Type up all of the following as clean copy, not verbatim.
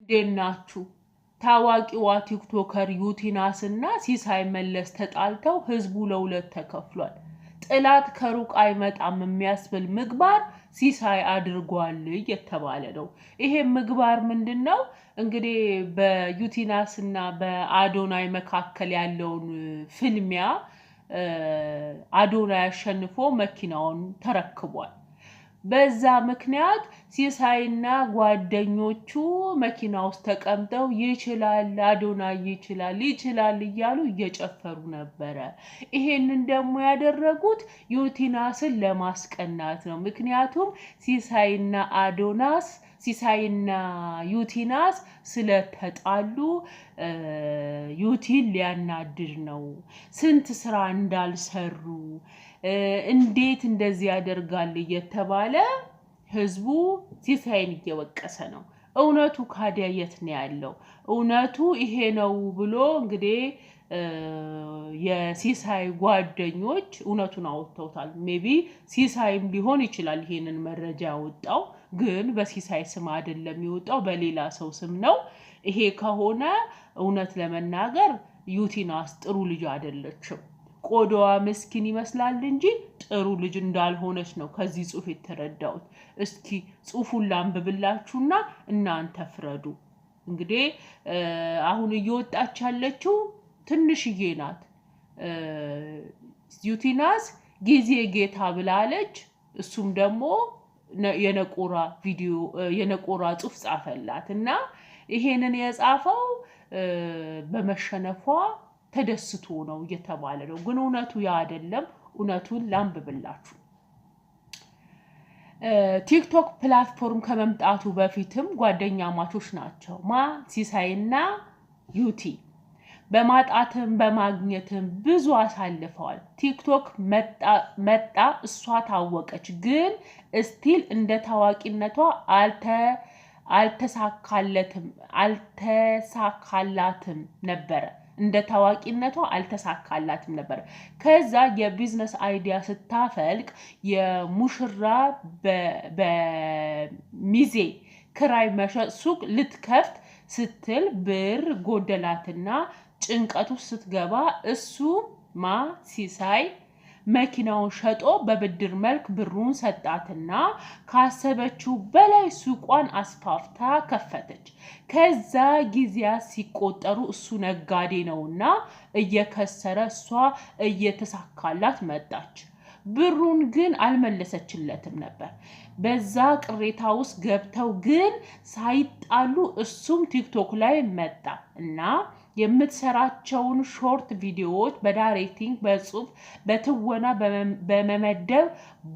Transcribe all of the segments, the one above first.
ደናችሁ ታዋቂዋ ቲክቶከር ዩቲናስና ሲሳይ መለስ ተጣልተው ህዝቡ ለሁለት ተከፍሏል። ጥላት ከሩቅ አይመጣም የሚያስብል ምግባር ሲሳይ አድርጓል እየተባለ ነው። ይሄ ምግባር ምንድነው? እንግዲህ በዩቲናስና በአዶናይ መካከል ያለውን ፍልሚያ አዶናይ አሸንፎ መኪናውን ተረክቧል። በዛ ምክንያት ሲሳይና ጓደኞቹ መኪና ውስጥ ተቀምጠው ይችላል አዶናይ ይችላል እያሉ እየጨፈሩ ነበረ። ይሄንን ደግሞ ያደረጉት ዩቲናስን ለማስቀናት ነው። ምክንያቱም ሲሳይና ዩቲናስ ስለተጣሉ ዩቲን ሊያናድድ ነው። ስንት ስራ እንዳልሰሩ እንዴት እንደዚህ ያደርጋል እየተባለ ህዝቡ ሲሳይን እየወቀሰ ነው። እውነቱ ካዲያ የት ነው ያለው? እውነቱ ይሄ ነው ብሎ እንግዲህ የሲሳይ ጓደኞች እውነቱን አወጥተውታል። ሜቢ ሲሳይም ሊሆን ይችላል ይሄንን መረጃ ያወጣው፣ ግን በሲሳይ ስም አይደለም የወጣው በሌላ ሰው ስም ነው። ይሄ ከሆነ እውነት ለመናገር ዩቲናስ ጥሩ ልጅ አይደለችም። ቆዳዋ ምስኪን ይመስላል እንጂ ጥሩ ልጅ እንዳልሆነች ነው ከዚህ ጽሑፍ የተረዳሁት። እስኪ ጽሑፉን ላንብብላችሁና እናንተ ፍረዱ። እንግዲህ አሁን እየወጣች ያለችው ትንሽዬ ናት። ዩቲናስ ጊዜ ጌታ ብላለች። እሱም ደግሞ የነቆራ ጽሑፍ ጻፈላት እና ይሄንን የጻፈው በመሸነፏ ተደስቶ ነው እየተባለ ነው። ግን እውነቱ ያ አይደለም። እውነቱን ላንብብላችሁ። ቲክቶክ ፕላትፎርም ከመምጣቱ በፊትም ጓደኛ ማቾች ናቸው። ሲሳይና ዩቲ በማጣትም በማግኘትም ብዙ አሳልፈዋል። ቲክቶክ መጣ እሷ ታወቀች፣ ግን ስቲል እንደ ታዋቂነቷ አልተሳካላትም ነበር። ከዛ የቢዝነስ አይዲያ ስታፈልቅ የሙሽራ በሚዜ ክራይ መሸጥ ሱቅ ልትከፍት ስትል ብር ጎደላትና ጭንቀቱ ስትገባ እሱ ሲሳይ መኪናውን ሸጦ በብድር መልክ ብሩን ሰጣትና ካሰበችው በላይ ሱቋን አስፋፍታ ከፈተች። ከዛ ጊዜያት ሲቆጠሩ እሱ ነጋዴ ነውና እየከሰረ እሷ እየተሳካላት መጣች። ብሩን ግን አልመለሰችለትም ነበር። በዛ ቅሬታ ውስጥ ገብተው ግን ሳይጣሉ እሱም ቲክቶክ ላይ መጣ እና የምትሰራቸውን ሾርት ቪዲዮዎች በዳይሬክቲንግ፣ በጽሁፍ፣ በትወና በመመደብ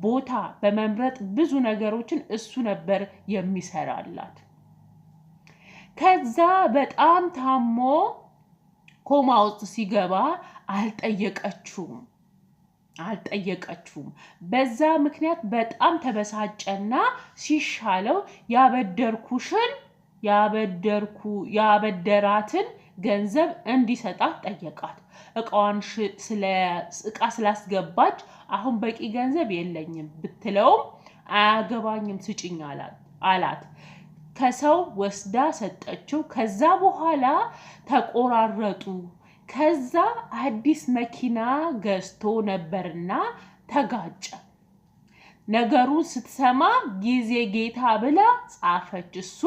ቦታ በመምረጥ ብዙ ነገሮችን እሱ ነበር የሚሰራላት። ከዛ በጣም ታሞ ኮማ ውስጥ ሲገባ አልጠየቀችውም። በዛ ምክንያት በጣም ተበሳጨና ሲሻለው ያበደራትን ገንዘብ እንዲሰጣት ጠየቃት። እቃ ስላስገባች አሁን በቂ ገንዘብ የለኝም ብትለውም አያገባኝም ስጭኝ አላት። ከሰው ወስዳ ሰጠችው። ከዛ በኋላ ተቆራረጡ። ከዛ አዲስ መኪና ገዝቶ ነበርና ተጋጨ። ነገሩን ስትሰማ ጊዜ ጌታ ብላ ጻፈች። እሱ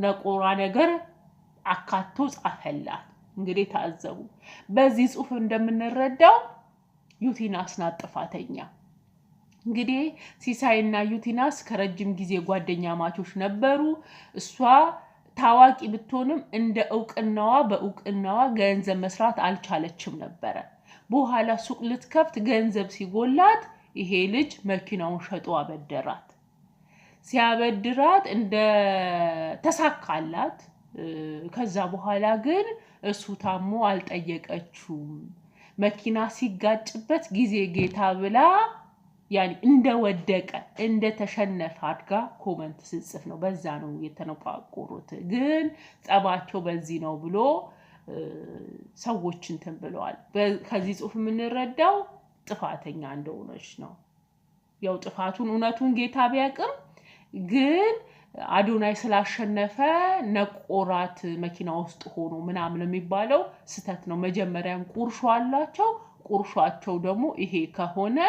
ነቆራ ነገር አካቶ ጻፈላት። እንግዲህ ታዘቡ። በዚህ ጽሑፍ እንደምንረዳው ዩቲናስ ናት ጥፋተኛ። እንግዲህ ሲሳይና ዩቲናስ ከረጅም ጊዜ ጓደኛ ማቾች ነበሩ። እሷ ታዋቂ ብትሆንም እንደ በእውቅናዋ ገንዘብ መስራት አልቻለችም ነበረ። በኋላ ሱቅ ልትከፍት ገንዘብ ሲጎላት ይሄ ልጅ መኪናውን ሸጦ አበደራት። ሲያበድራት እንደ ተሳካላት። ከዛ በኋላ ግን እሱ ታሞ አልጠየቀችውም። መኪና ሲጋጭበት ጊዜ ጌታ ብላ እንደወደቀ እንደተሸነፈ አድጋ ኮመንት ስጽፍ ነው። በዛ ነው የተነቋቆሩት። ግን ጸባቸው በዚህ ነው ብሎ ሰዎች እንትን ብለዋል። ከዚህ ጽሑፍ የምንረዳው ጥፋተኛ እንደሆነች ነው። ያው ጥፋቱን እውነቱን ጌታ ቢያቅም ግን አዶናይ ስላሸነፈ ነቆራት መኪና ውስጥ ሆኖ ምናምን የሚባለው ስተት ነው። መጀመሪያም ቁርሾ አላቸው። ቁርሾአቸው ደግሞ ይሄ ከሆነ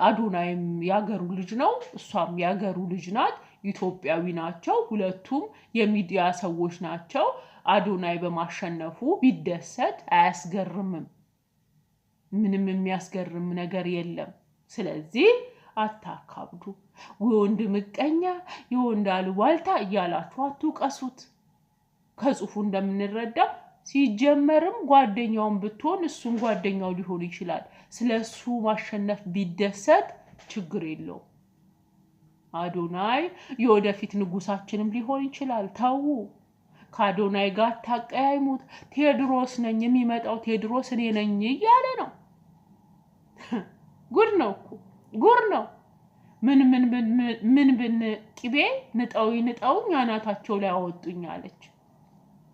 አዶናይም ያገሩ ልጅ ነው፣ እሷም ያገሩ ልጅ ናት፣ ኢትዮጵያዊ ናቸው፣ ሁለቱም የሚዲያ ሰዎች ናቸው። አዶናይ በማሸነፉ ቢደሰት አያስገርምም። ምንም የሚያስገርም ነገር የለም። ስለዚህ አታካብዱ። ወንድ ምቀኛ የወንድ አሉባልታ እያላችሁ አትውቀሱት። ከጽሁፉ እንደምንረዳ ሲጀመርም ጓደኛውን ብትሆን እሱም ጓደኛው ሊሆን ይችላል። ስለሱ ማሸነፍ ቢደሰት ችግር የለውም። አዶናይ የወደፊት ንጉሳችንም ሊሆን ይችላል። ተው፣ ከአዶናይ ጋር ታቀያይሙት። ቴዎድሮስ ነኝ የሚመጣው ቴዎድሮስ እኔ ነኝ እያለ ነው። ጉድ ነው እኮ ጉድ ነው። ምን ብን ቅቤ ንጠው አናታቸው ላይ አወጡኝ አለች።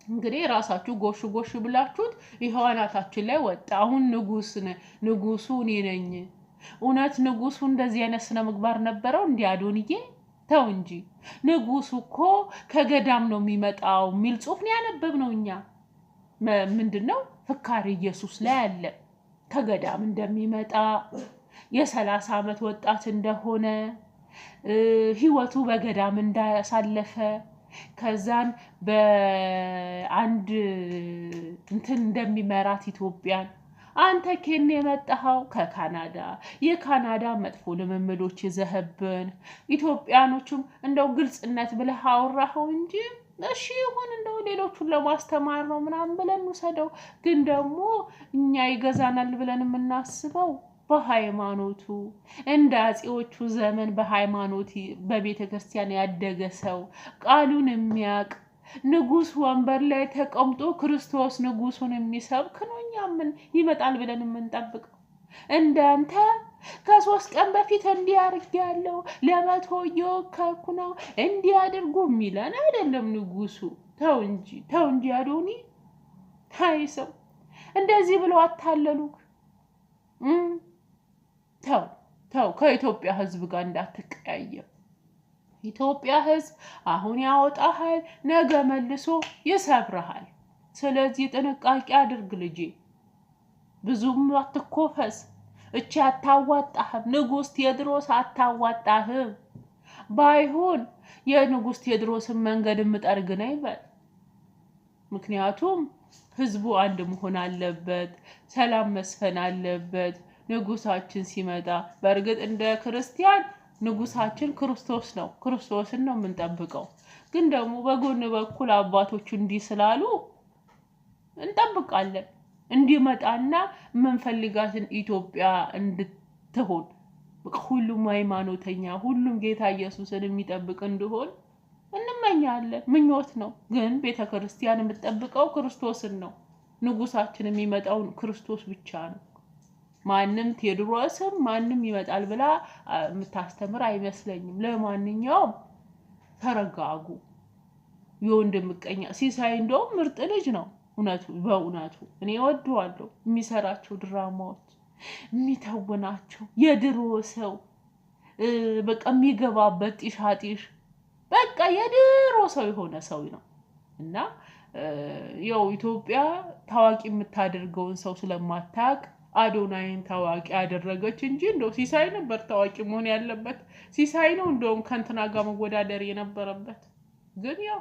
እንግዲህ ራሳችሁ ጎሽ ጎሽ ብላችሁት ይሄው አናታችን ላይ ወጣ። አሁን ንጉሱ እኔ ነኝ። እውነት ንጉሱ እንደዚህ አይነት ስነ ምግባር ነበረው እንዴ አዶንዬ? ተው እንጂ። ንጉሱ እኮ ከገዳም ነው የሚመጣው የሚል ጽሑፍ ነው ያነበብነው እኛ። ምንድነው ፍካሬ ኢየሱስ ላይ አለ። ከገዳም እንደሚመጣ የ30 ዓመት ወጣት እንደሆነ ህይወቱ በገዳም እንዳሳለፈ ከዛን በአንድ እንትን እንደሚመራት ኢትዮጵያን። አንተ ከኔ የመጣኸው ከካናዳ፣ የካናዳ መጥፎ ልምምዶች ይዘህብን ኢትዮጵያኖቹም እንደው ግልጽነት ብለህ አወራኸው እንጂ እሺ ይሁን እንደው ሌሎቹን ለማስተማር ነው ምናምን ብለን ወሰደው። ግን ደግሞ እኛ ይገዛናል ብለን የምናስበው በሃይማኖቱ እንደ አጼዎቹ ዘመን በሃይማኖት በቤተ ክርስቲያን ያደገ ሰው ቃሉን የሚያቅ ንጉስ ወንበር ላይ ተቀምጦ ክርስቶስ ንጉሱን የሚሰብክ ነው። እኛ ምን ይመጣል ብለን የምንጠብቀው? እንዳንተ ከ3 ቀን በፊት እንዲያርጋለው ለመቶ እየወከልኩ ነው እንዲያደርጉ የሚለን አይደለም ንጉሱ። ተው እንጂ አዶኒ። አይ ሰው እንደዚህ ብሎ አታለሉክ። ተው ከኢትዮጵያ ህዝብ ጋር እንዳትቀያየም። ኢትዮጵያ ህዝብ አሁን ያወጣሃል፣ ነገ መልሶ ይሰብርሃል። ስለዚህ ጥንቃቄ አድርግ ልጄ። ብዙም አትኮፈስ። እቺ አታዋጣህም። ንጉስ ቴዎድሮስ አታዋጣህም። ባይሆን የንጉስ ቴዎድሮስን መንገድ ምጠርግ ነው ይበል። ምክንያቱም ህዝቡ አንድ መሆን አለበት፣ ሰላም መስፈን አለበት። ንጉሳችን ሲመጣ በእርግጥ እንደ ክርስቲያን ንጉሳችን ክርስቶስ ነው። ክርስቶስን ነው የምንጠብቀው። ግን ደግሞ በጎን በኩል አባቶቹ እንዲህ ስላሉ እንጠብቃለን እንዲመጣና የምንፈልጋትን ኢትዮጵያ እንድትሆን ሁሉም ሃይማኖተኛ ሁሉም ጌታ ኢየሱስን የሚጠብቅ እንዲሆን እንመኛለን። ምኞት ነው። ግን ቤተክርስቲያን የምትጠብቀው ክርስቶስን ነው። ንጉሳችን የሚመጣው ክርስቶስ ብቻ ነው። ማንም ቴዎድሮስም ማንም ይመጣል ብላ የምታስተምር አይመስለኝም። ለማንኛውም ተረጋጉ። የወንድም ምቀኛ ሲሳይ እንደውም ምርጥ ልጅ ነው። በእውነቱ እኔ ወደዋለሁ። የሚሰራቸው ድራማዎች የሚተውናቸው የድሮ ሰው በቃ የሚገባበት ጢሻጢሽ በቃ የድሮ ሰው የሆነ ሰው ነው። እና ያው ኢትዮጵያ ታዋቂ የምታደርገውን ሰው ስለማታውቅ አዶናይን ታዋቂ ያደረገች እንጂ እንደው ሲሳይ ነበር ታዋቂ መሆን ያለበት። ሲሳይ ነው እንደውም ከእንትና ጋር መወዳደር የነበረበት። ግን ያው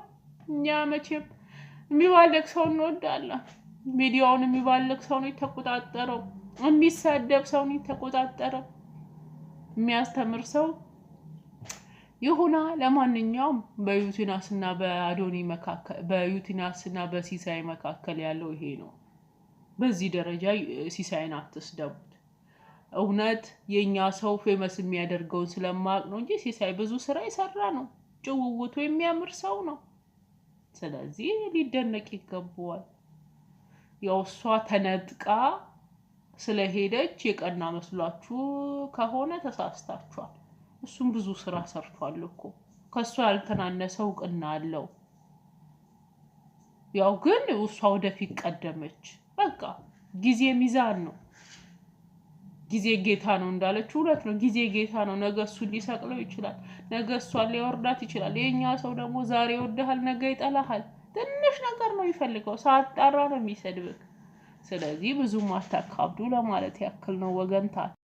እኛ መቼም የሚባለቅ ሰው እንወዳለን። ሚዲያውን የሚባለቅ ሰው ነው የተቆጣጠረው። የሚሳደብ ሰው ነው የተቆጣጠረው። የሚያስተምር ሰው ይሁና። ለማንኛውም በዩቲናስና በአዶኒ መካከል በዩቲናስና በሲሳይ መካከል ያለው ይሄ ነው። በዚህ ደረጃ ሲሳይን አትስደቡት። እውነት የኛ ሰው ፌመስ የሚያደርገውን ስለማቅ ነው እንጂ ሲሳይ ብዙ ስራ የሰራ ነው። ጭውውቱ የሚያምር ሰው ነው። ስለዚህ ሊደነቅ ይገባዋል። ያው እሷ ተነጥቃ ስለሄደች የቀና መስሏችሁ ከሆነ ተሳስታችኋል። እሱም ብዙ ስራ ሰርቷል እኮ ከሷ ያልተናነሰው እውቅና አለው። ያው ግን እሷ ወደፊት ቀደመች። በቃ ጊዜ ሚዛን ነው። ጊዜ ጌታ ነው እንዳለች እውነት ነው። ጊዜ ጌታ ነው። ነገ እሱን ሊሰቅለው ይችላል። ነገ እሷን ሊያወርዳት ይችላል። የኛ ሰው ደግሞ ዛሬ ይወድሃል፣ ነገ ይጠላሃል። ትንሽ ነገር ነው የሚፈልገው፣ ሳጣራ ነው የሚሰድብክ። ስለዚህ ብዙም አታካብዱ ለማለት ያክል ነው ወገንታ